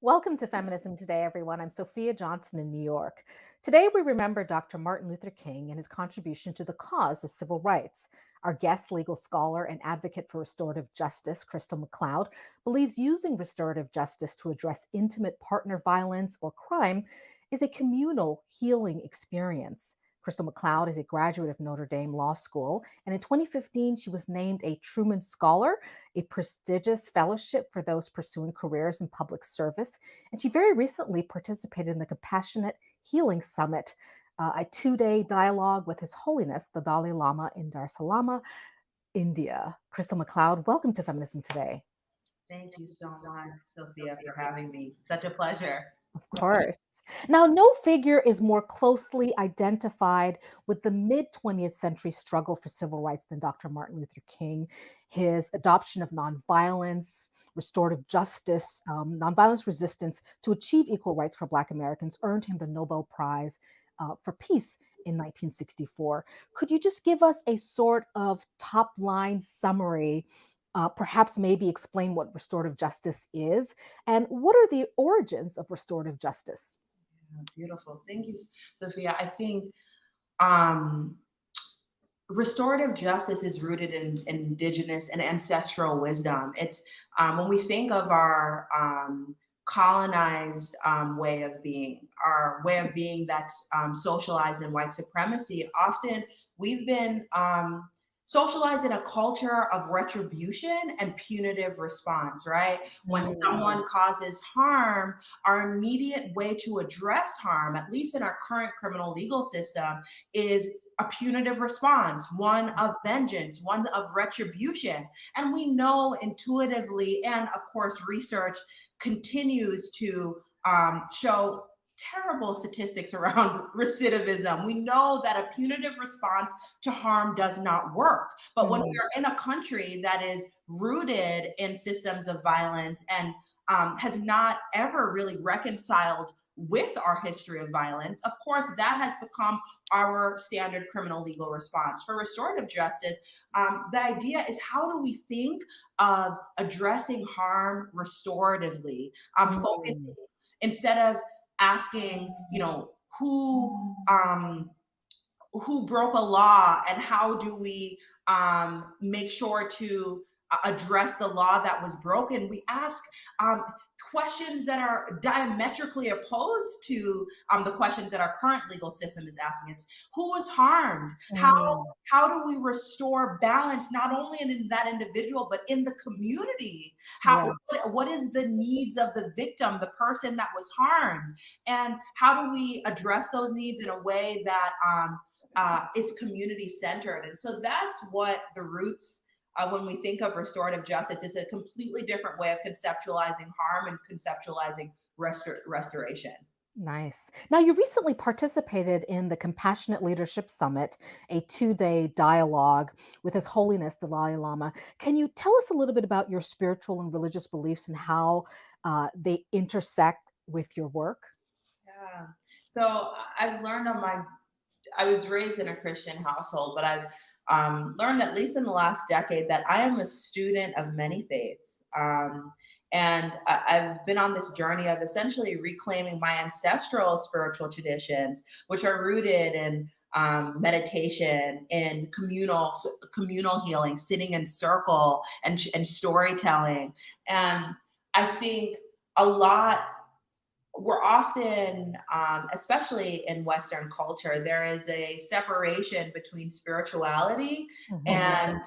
Welcome to Feminism Today, everyone. I'm Sophia Johnson in New York. Today, we remember Dr. Martin Luther King and his contribution to the cause of civil rights. Our guest, legal scholar and advocate for restorative justice, Krystal McLeod, believes using restorative justice to address intimate partner violence or crime is a communal healing experience. Krystal McLeod is a graduate of Notre Dame Law School, and in 2015, she was named a Truman Scholar, a prestigious fellowship for those pursuing careers in public service. And she very recently participated in the Compassionate Healing Summit, a 2-day dialogue with His Holiness, the Dalai Lama in Dharamsala, India. Krystal McLeod, welcome to Feminism Today. Thank you so much, Sophia, for having me. Such a pleasure. Of course. Now, no figure is more closely identified with the mid-20th century struggle for civil rights than Dr. Martin Luther King. His adoption of nonviolence, restorative justice, nonviolence resistance to achieve equal rights for Black Americans earned him the Nobel Prize for Peace in 1964. Could you just give us a sort of top-line summary, perhaps maybe explain what restorative justice is, and what are the origins of restorative justice? Yeah, beautiful. Thank you, Sophia. I think restorative justice is rooted in indigenous and ancestral wisdom. It's when we think of our colonized way of being, our way of being that's socialized in white supremacy, often we've been socialized in a culture of retribution and punitive response, right? When someone causes harm, our immediate way to address harm, at least in our current criminal legal system, is a punitive response, one of vengeance, one of retribution. And we know intuitively, and of course, research continues to show terrible statistics around recidivism. We know that a punitive response to harm does not work. But when we're in a country that is rooted in systems of violence and has not ever really reconciled with our history of violence, of course, that has become our standard criminal legal response. For restorative justice, the idea is, how do we think of addressing harm restoratively, focusing instead of asking, who broke a law and how do we make sure to address the law that was broken? We ask questions that are diametrically opposed to the questions that our current legal system is asking. It's who was harmed? How do we restore balance, not only in that individual, but in the community? What is the needs of the victim, the person that was harmed? And how do we address those needs in a way that is community centered? And so that's what the roots, when we think of restorative justice, it's a completely different way of conceptualizing harm and conceptualizing restoration. Nice. Now, you recently participated in the Compassionate Leadership Summit, a 2-day dialogue with His Holiness, the Dalai Lama. Can you tell us a little bit about your spiritual and religious beliefs and how they intersect with your work? Yeah. So I've learned I was raised in a Christian household, but I've learned, at least in the last decade, that I am a student of many faiths. And I've been on this journey of essentially reclaiming my ancestral spiritual traditions, which are rooted in meditation, in communal healing, sitting in circle, and storytelling. And I think we're often, especially in Western culture, there is a separation between spirituality and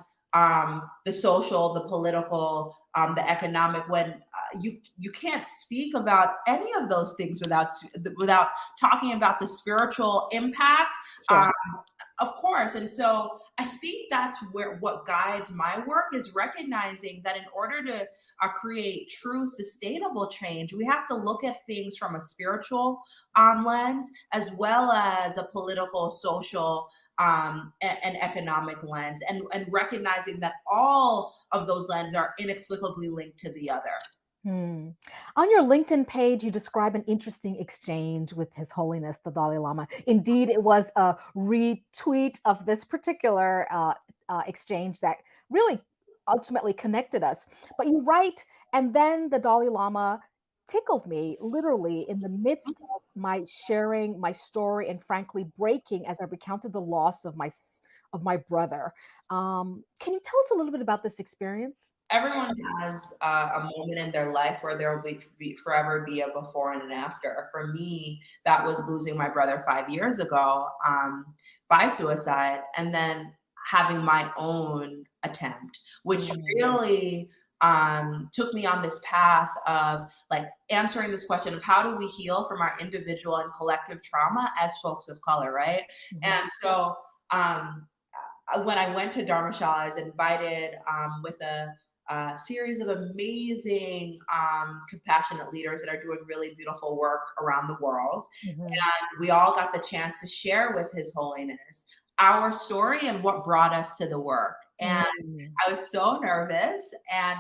the social, the political, the economic, when you can't speak about any of those things without talking about the spiritual impact, of course. And so I think that's what guides my work, is recognizing that in order to create true sustainable change, we have to look at things from a spiritual lens, as well as a political, social, an economic lens, and recognizing that all of those lenses are inexplicably linked to the other. Hmm. On your LinkedIn page, you describe an interesting exchange with His Holiness the Dalai Lama. Indeed, it was a retweet of this particular exchange that really ultimately connected us. But you write, and then the Dalai Lama tickled me literally in the midst of my sharing my story and frankly breaking as I recounted the loss of of my brother. Can you tell us a little bit about this experience? Everyone has a moment in their life where there will forever be a before and an after. For me, that was losing my brother 5 years ago by suicide, and then having my own attempt, which Mm, really took me on this path of like answering this question of how do we heal from our individual and collective trauma as folks of color, right? mhm, And so um, when I went to Dharamsala, I was invited with a series of amazing, compassionate leaders that are doing really beautiful work around the world. mhm. And we all got the chance to share with His Holiness our story and what brought us to the work. And Mm, I was so nervous, and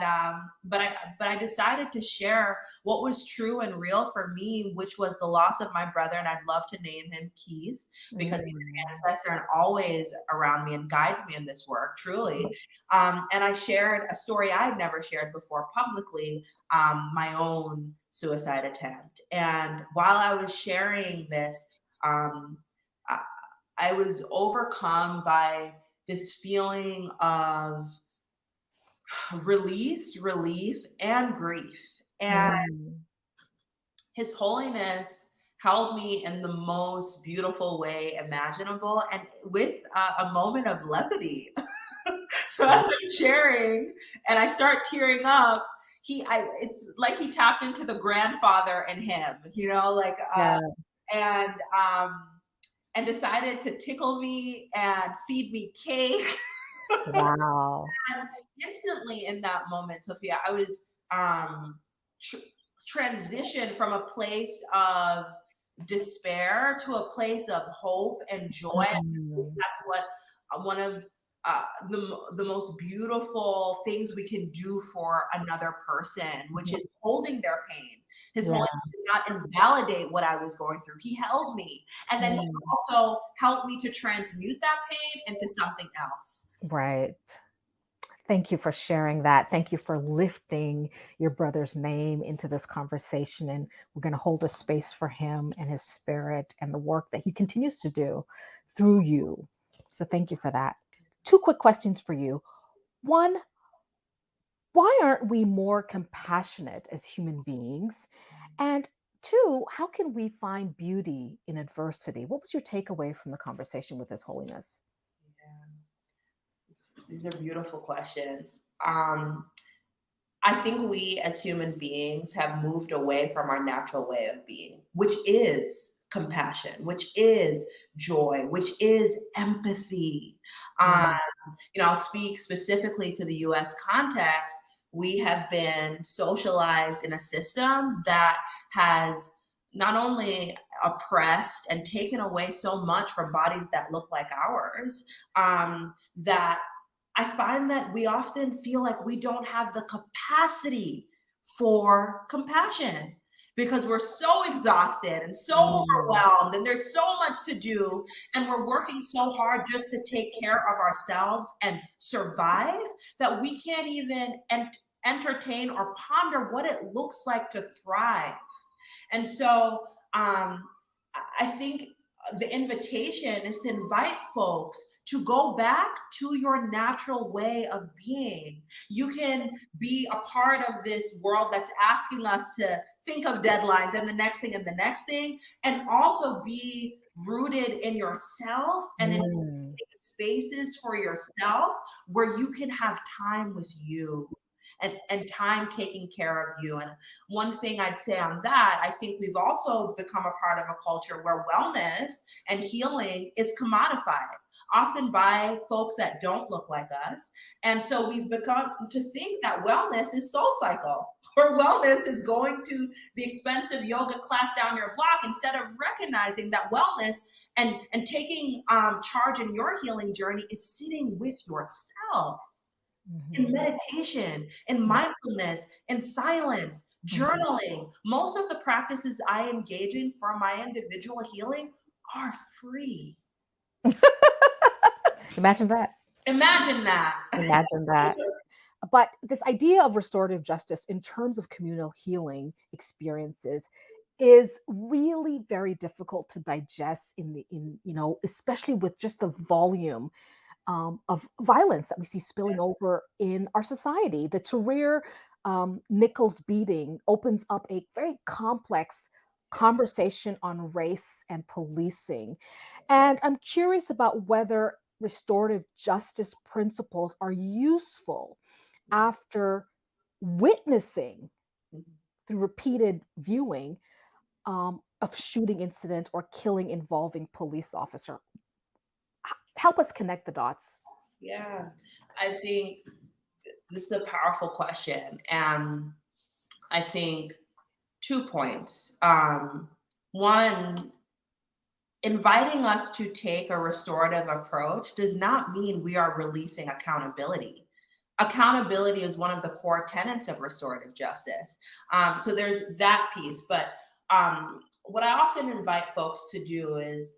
but I decided to share what was true and real for me, which was the loss of my brother, and I'd love to name him Keith because he's mm, an ancestor and always around me and guides me in this work, truly. And I shared a story I'd never shared before publicly, my own suicide attempt. And while I was sharing this, um, I, I was overcome by this feeling of release, relief, and grief. And mm. His Holiness held me in the most beautiful way imaginable, and with a moment of levity. So as I'm sharing and I start tearing up, it's like he tapped into the grandfather in him, like Yeah. and and decided to tickle me and feed me cake. Wow. And instantly in that moment, Sophia, I was tr- transitioned from a place of despair to a place of hope and joy. Mm, That's what one of the most beautiful things we can do for another person, which mhm. is holding their pain. His Yeah. Holiness did not invalidate what I was going through. He held me, and then he Mm, also helped me to transmute that pain into something else. right. Thank you for sharing that. Thank you for lifting your brother's name into this conversation. And we're going to hold a space for him and his spirit and the work that he continues to do through you. So thank you for that. Two quick questions for you. One, why aren't we more compassionate as human beings? And two, how can we find beauty in adversity? What was your takeaway from the conversation with His Holiness? These are beautiful questions. I think we as human beings have moved away from our natural way of being, which is compassion, which is joy, which is empathy. Um, Mm, I'll speak specifically to the US context. We have been socialized in a system that has not only oppressed and taken away so much from bodies that look like ours, that I find that we often feel like we don't have the capacity for compassion because we're so exhausted and so mm, overwhelmed, and there's so much to do, and we're working so hard just to take care of ourselves and survive that we can't even entertain or ponder what it looks like to thrive. And so I think the invitation is to invite folks to go back to your natural way of being. You can be a part of this world that's asking us to think of deadlines and the next thing and the next thing, and also be rooted in yourself and in mm, spaces for yourself where you can have time with you. and time taking care of you. And one thing I'd say on that, I think we've also become a part of a culture where wellness and healing is commodified, often by folks that don't look like us. And so we've become to think that wellness is soul cycle, or wellness is going to the expensive yoga class down your block, instead of recognizing that wellness and taking charge in your healing journey is sitting with yourself in meditation, in mindfulness, in silence, journaling. Most of the practices I engage in for my individual healing are free. Imagine that. Imagine that. Imagine that. But this idea of restorative justice in terms of communal healing experiences is really very difficult to digest especially with just the volume of violence that we see spilling over in our society. The Tahrir Nichols beating opens up a very complex conversation on race and policing. And I'm curious about whether restorative justice principles are useful after witnessing through repeated viewing of shooting incidents or killing involving police officer. Help us connect the dots. Yeah, I think this is a powerful question. And I think 2 points. One, inviting us to take a restorative approach does not mean we are releasing accountability. Accountability is one of the core tenets of restorative justice. So there's that piece. But what I often invite folks to do is,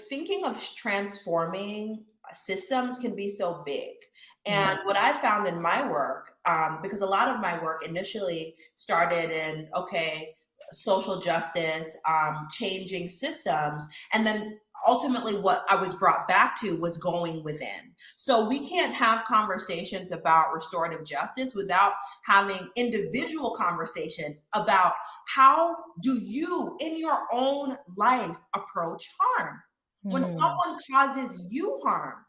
thinking of transforming systems can be so big. And what I found in my work, because a lot of my work initially started in, social justice, changing systems, and then ultimately what I was brought back to was going within. So we can't have conversations about restorative justice without having individual conversations about how do you in your own life approach harm. When someone causes you harm,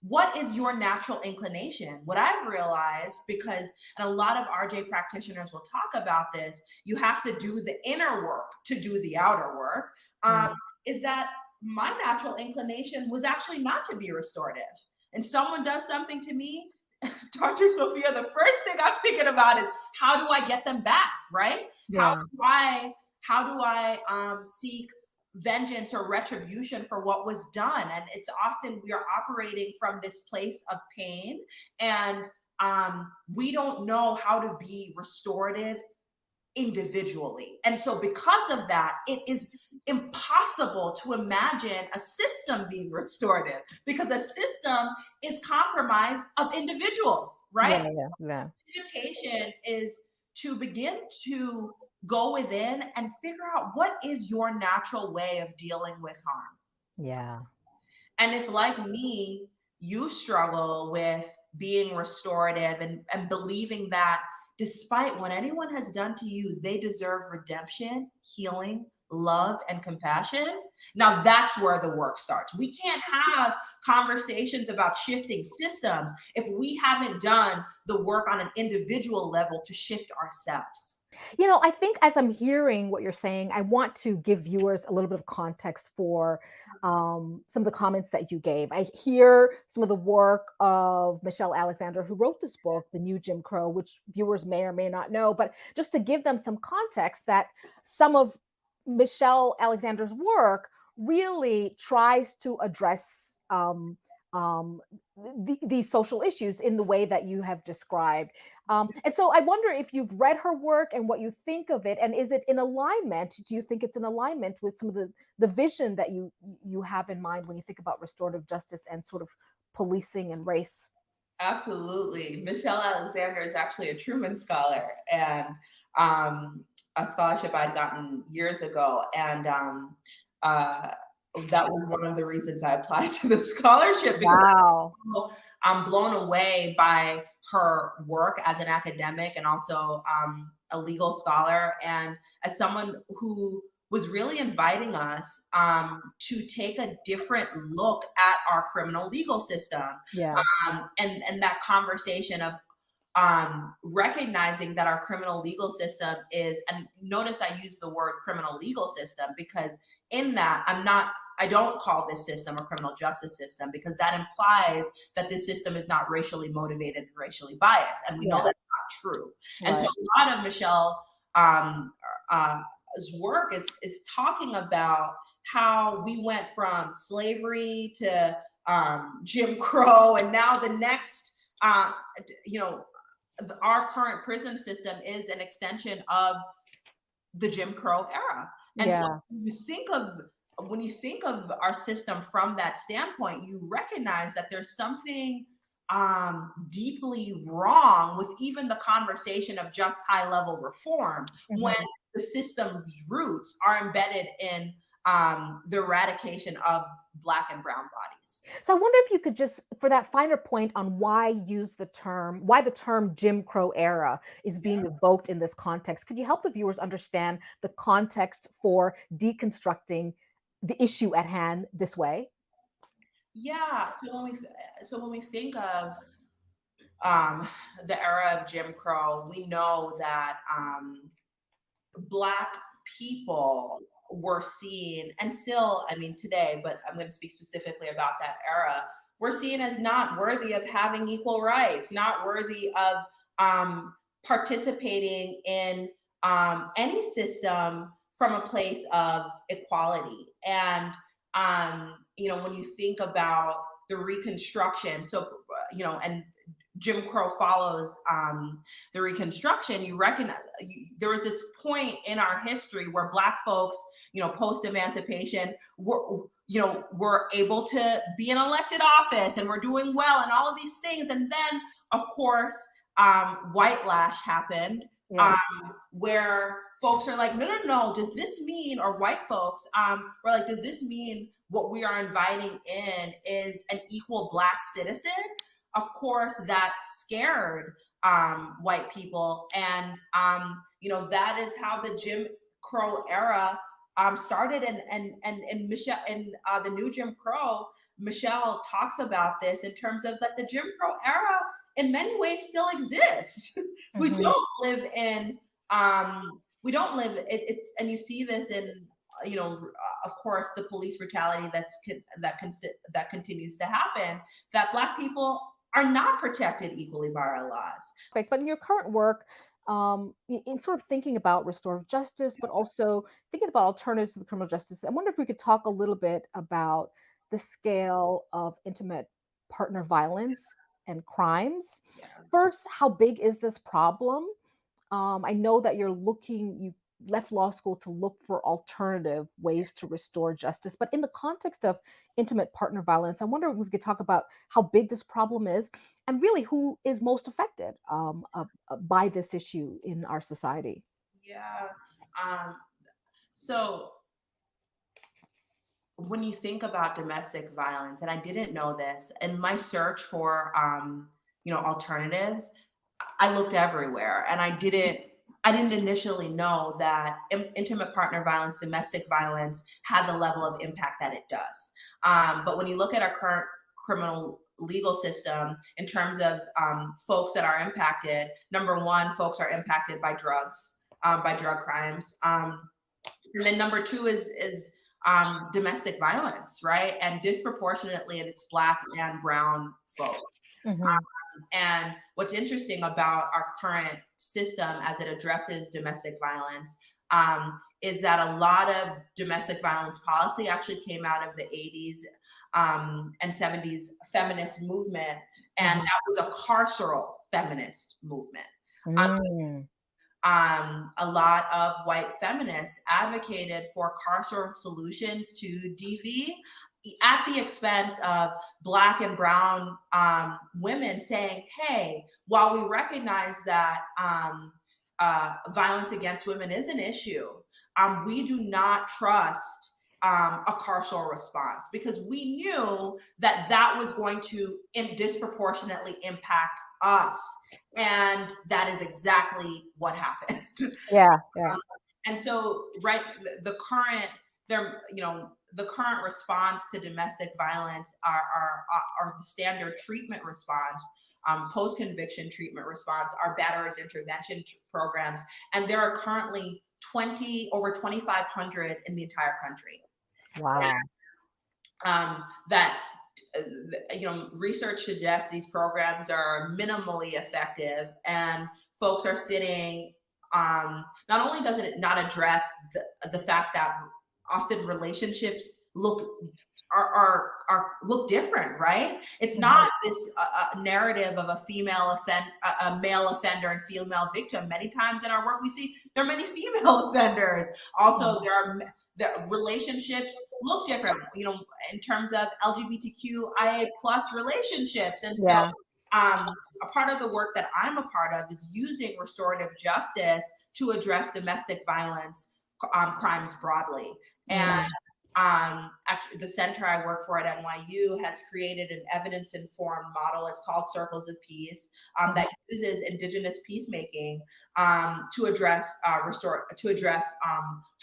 what is your natural inclination? What I've realized, because, and a lot of RJ practitioners will talk about this, you have to do the inner work to do the outer work, is that my natural inclination was actually not to be restorative. And someone does something to me, Dr. Sophia, the first thing I'm thinking about is, how do I get them back, right? Yeah. How do I seek vengeance or retribution for what was done? And it's often we are operating from this place of pain, and we don't know how to be restorative individually. And so because of that, it is impossible to imagine a system being restorative, because a system is compromised of individuals, right? Yeah. Invitation is to begin to go within and figure out what is your natural way of dealing with harm. Yeah. And if, like me, you struggle with being restorative and believing that despite what anyone has done to you, they deserve redemption, healing, love, and compassion, now that's where the work starts. We can't have conversations about shifting systems if we haven't done the work on an individual level to shift ourselves. I think as I'm hearing what you're saying, I want to give viewers a little bit of context for some of the comments that you gave. I hear some of the work of Michelle Alexander, who wrote this book, The New Jim Crow, which viewers may or may not know, but just to give them some context, that some of Michelle Alexander's work really tries to address these social issues in the way that you have described. And so I wonder if you've read her work and what you think of it, and is it in alignment? Do you think it's in alignment with some of the vision that you have in mind when you think about restorative justice and sort of policing and race? Absolutely. Michelle Alexander is actually a Truman Scholar, and a scholarship I'd gotten years ago. And that was one of the reasons I applied to the scholarship, because Wow. I'm blown away by her work as an academic and also a legal scholar, and as someone who was really inviting us to take a different look at our criminal legal system. Yeah. And that conversation of recognizing that our criminal legal system is, and notice I use the word criminal legal system because in that I don't call this system a criminal justice system because that implies that this system is not racially motivated and racially biased. And we know that's not true. And so a lot of Michelle work is talking about how we went from slavery to Jim Crow, and now the next, our current prison system is an extension of the Jim Crow era. And so when you think of our system from that standpoint, you recognize that there's something deeply wrong with even the conversation of just high level reform when the system's roots are embedded in the eradication of Black and brown bodies. So I wonder if you could just, for that finer point on why the term Jim Crow era is being evoked in this context, could you help the viewers understand the context for deconstructing the issue at hand this way? Yeah. So when we think of the era of Jim Crow, we know that Black people were seen, and still, I mean, today, but I'm going to speak specifically about that era, we're seen as not worthy of having equal rights, not worthy of participating in any system from a place of equality. And, when you think about the Reconstruction, and Jim Crow follows the Reconstruction, you recognize there was this point in our history where Black folks, post-emancipation, were able to be in elected office and we're doing well and all of these things. And then, of course, white lash happened, where folks are like, no, does this mean, or white folks were like, does this mean what we are inviting in is an equal Black citizen? Of course, that scared white people. And, that is how the Jim Crow era started. And Michelle, in the new Jim Crow, Michelle talks about this in terms of that the Jim Crow era in many ways still exists. We don't live in, it's, and you see this in, of course, the police brutality that continues to happen, that Black people are not protected equally by our laws. But in your current work, in sort of thinking about restorative justice, but also thinking about alternatives to the criminal justice, I wonder if we could talk a little bit about the scale of intimate partner violence and crimes. First, how big is this problem? I know that you left law school to look for alternative ways to restore justice, but in the context of intimate partner violence, I wonder if we could talk about how big this problem is and really who is most affected by this issue in our society. Yeah. So when you think about domestic violence, and I didn't know this, in my search for alternatives, I looked everywhere, and I didn't initially know that intimate partner violence, domestic violence had the level of impact that it does. But when you look at our current criminal legal system in terms of folks that are impacted, number one, folks are impacted by drugs, by drug crimes. And then number two is domestic violence, right? And disproportionately, it's Black and brown folks. And what's interesting about our current system as it addresses domestic violence is that a lot of domestic violence policy actually came out of the 80s and 70s feminist movement. And that was a carceral feminist movement. A lot of white feminists advocated for carceral solutions to DV at the expense of Black and brown women saying, hey, while we recognize that violence against women is an issue, we do not trust a carceral response because we knew that that was going to disproportionately impact us. And that is exactly what happened. And so, right, the current there, the current response to domestic violence are the standard treatment response, post-conviction treatment response, our batterers intervention programs, and there are currently over 2,500 in the entire country. Wow. That research suggests these programs are minimally effective, and folks are sitting. Not only does it not address the fact that often relationships look different, right? It's not this narrative of a male offender and female victim. Many times in our work, we see there are many female offenders. Also, the relationships look different, in terms of LGBTQIA plus relationships. And so a part of the work that I'm a part of is using restorative justice to address domestic violence crimes broadly. And actually, the center I work for at NYU has created an evidence-informed model. It's called Circles of Peace, that uses Indigenous peacemaking to address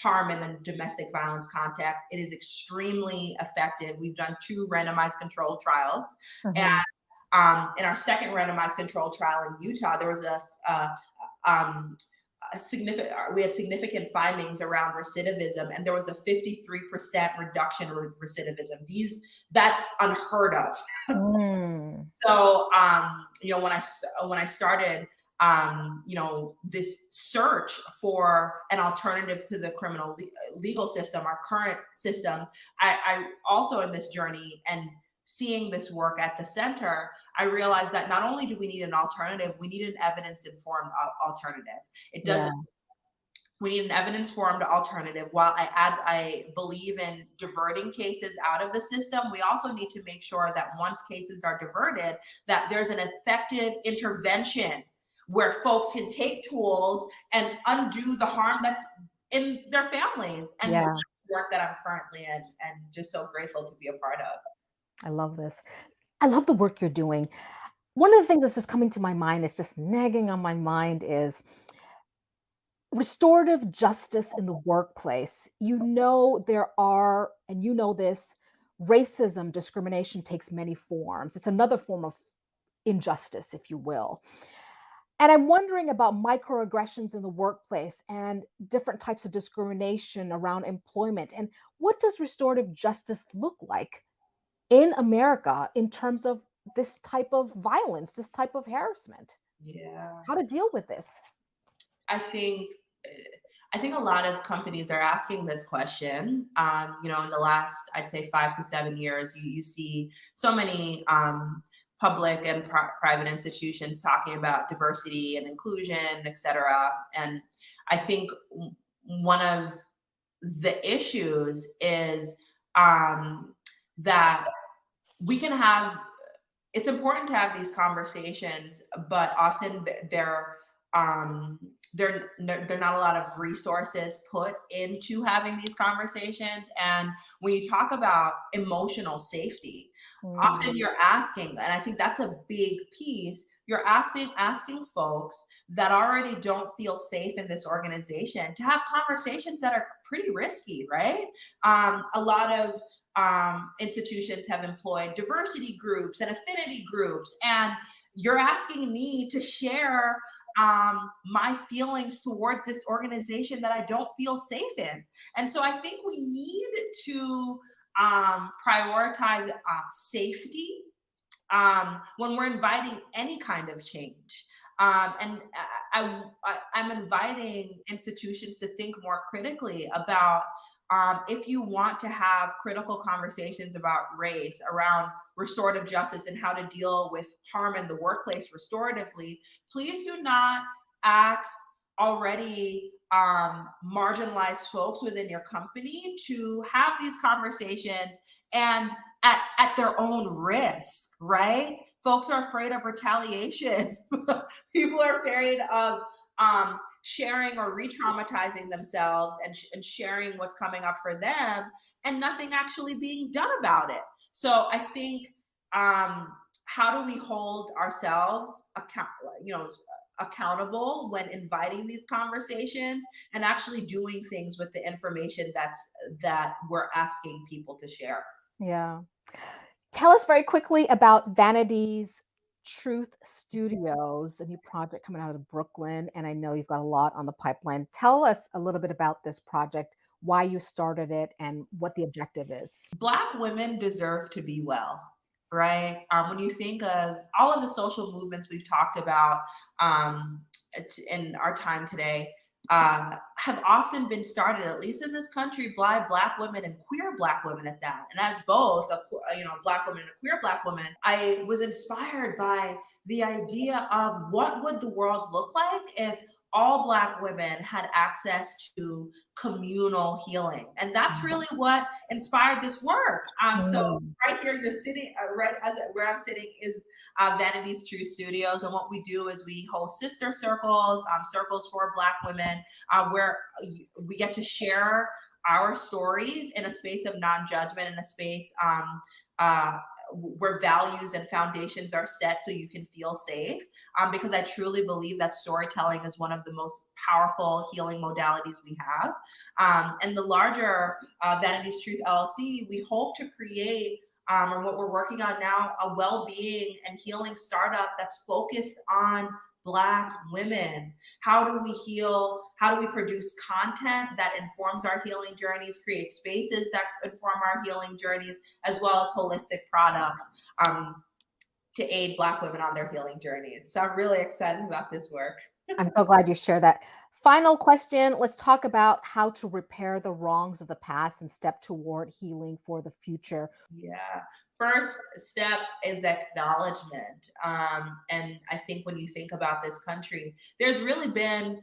harm in the domestic violence context. It is extremely effective. We've done 2 randomized controlled trials, and in our second randomized controlled trial in Utah, there was we had significant findings around recidivism, and there was a 53% reduction in recidivism. That's unheard of. So, when I started, this search for an alternative to the criminal legal system, our current system, I also in this journey and seeing this work at the center, I realized that not only do we need an alternative, we need an evidence-informed alternative. We need an evidence-informed alternative. While I believe in diverting cases out of the system, we also need to make sure that once cases are diverted, that there's an effective intervention where folks can take tools and undo the harm that's in their families. And that's the work that I'm currently in, and just so grateful to be a part of. I love this. I love the work you're doing. One of the things that's just coming to my mind, is just nagging on my mind, is restorative justice in the workplace. There are, and this, racism, discrimination takes many forms. It's another form of injustice, if you will. And I'm wondering about microaggressions in the workplace and different types of discrimination around employment. And what does restorative justice look like in America in terms of this type of violence, this type of harassment? How to deal with this? I think a lot of companies are asking this question. In the last, I'd say 5 to 7 years, you see so many public and private institutions talking about diversity and inclusion, et cetera. And I think one of the issues is that it's important to have these conversations, but often there are not a lot of resources put into having these conversations. And when you talk about emotional safety, often you're asking, and I think that's a big piece, you're asking folks that already don't feel safe in this organization to have conversations that are pretty risky, right? A lot of institutions have employed diversity groups and affinity groups, and you're asking me to share my feelings towards this organization that I don't feel safe in. And so I think we need to prioritize safety when we're inviting any kind of change. And I'm inviting institutions to think more critically about if you want to have critical conversations about race, around restorative justice and how to deal with harm in the workplace restoratively, please do not ask already marginalized folks within your company to have these conversations and at their own risk, right? Folks are afraid of retaliation. People are afraid of sharing or re-traumatizing themselves and sharing what's coming up for them and nothing actually being done about it. So I think how do we hold ourselves accountable when inviting these conversations and actually doing things with the information that we're asking people to share. Yeah. Tell us very quickly about Vanitys Truth Studios, a new project coming out of Brooklyn. And I know you've got a lot on the pipeline. Tell us a little bit about this project, why you started it, and what the objective is. Black women deserve to be well, right? When you think of all of the social movements we've talked about in our time today, have often been started, at least in this country, by Black women and queer Black women at that. And as both, Black woman and a queer Black woman, I was inspired by the idea of what would the world look like if all Black women had access to communal healing. And that's really what inspired this work. So right here, you're sitting, right as where I'm sitting is Vanitys Truth Studios. And what we do is we host sister circles, circles for Black women, where we get to share our stories in a space of non-judgment, in a space where values and foundations are set so you can feel safe. Because I truly believe that storytelling is one of the most powerful healing modalities we have. And the larger Vanitys Truth LLC, we hope to create, or what we're working on now, a well-being and healing startup that's focused on Black women. How do we heal? How do we produce content that informs our healing journeys, create spaces that inform our healing journeys, as well as holistic products to aid Black women on their healing journeys? So I'm really excited about this work. I'm so glad you shared that. Final question. Let's talk about how to repair the wrongs of the past and step toward healing for the future. Yeah. First step is acknowledgement. And I think when you think about this country, there's really been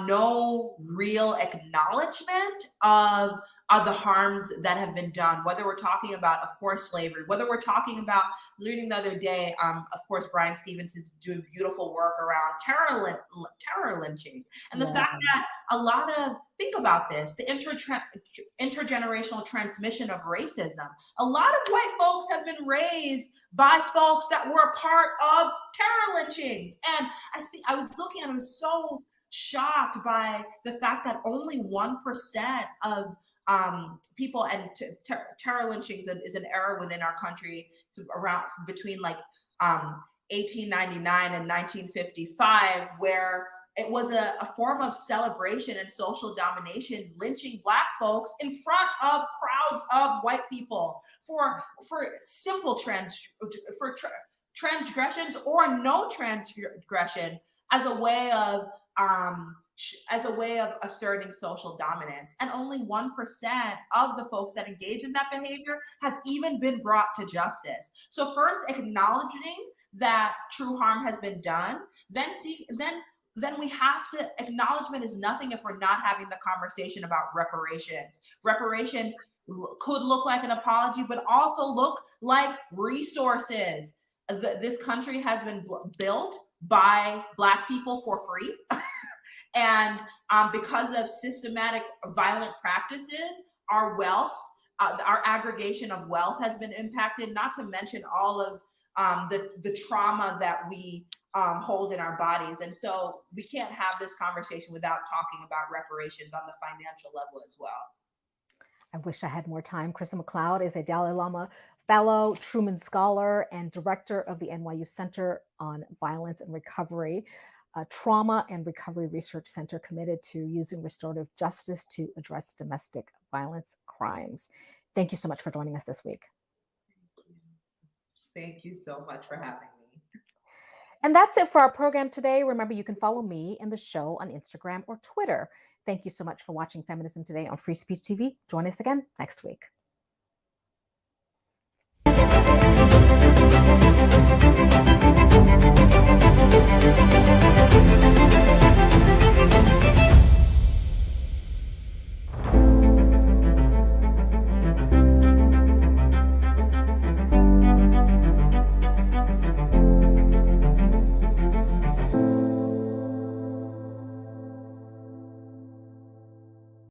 no real acknowledgement of the harms that have been done, whether we're talking about, of course, slavery, whether we're talking about, reading the other day, of course, Brian Stevens is doing beautiful work around terror lynching. And the fact that a lot of, think about this, the intergenerational transmission of racism. A lot of white folks have been raised by folks that were a part of terror lynchings. And I was looking and I was so shocked by the fact that only 1% of people, and terror lynchings is an era within our country. It's around between like 1899 and 1955, where it was a form of celebration and social domination, lynching Black folks in front of crowds of white people for simple transgressions or no transgression, as a way of asserting social dominance. And only 1% of the folks that engage in that behavior have even been brought to justice. So first, acknowledging that true harm has been done, then we have to, acknowledgement is nothing if we're not having the conversation about reparations. Reparations could look like an apology, but also look like resources. This country has been built by Black people for free. And because of systematic violent practices, our wealth, our aggregation of wealth has been impacted, not to mention all of the trauma that we hold in our bodies. And so we can't have this conversation without talking about reparations on the financial level as well. I wish I had more time. Krystal McLeod is a Dalai Lama Fellow, Truman Scholar, and Director of the NYU Center on Violence and Recovery, a Trauma and Recovery Research Center committed to using restorative justice to address domestic violence crimes. Thank you so much for joining us this week. Thank you so much for having me. And that's it for our program today. Remember, you can follow me and the show on Instagram or Twitter. Thank you so much for watching Feminism Today on Free Speech TV. Join us again next week.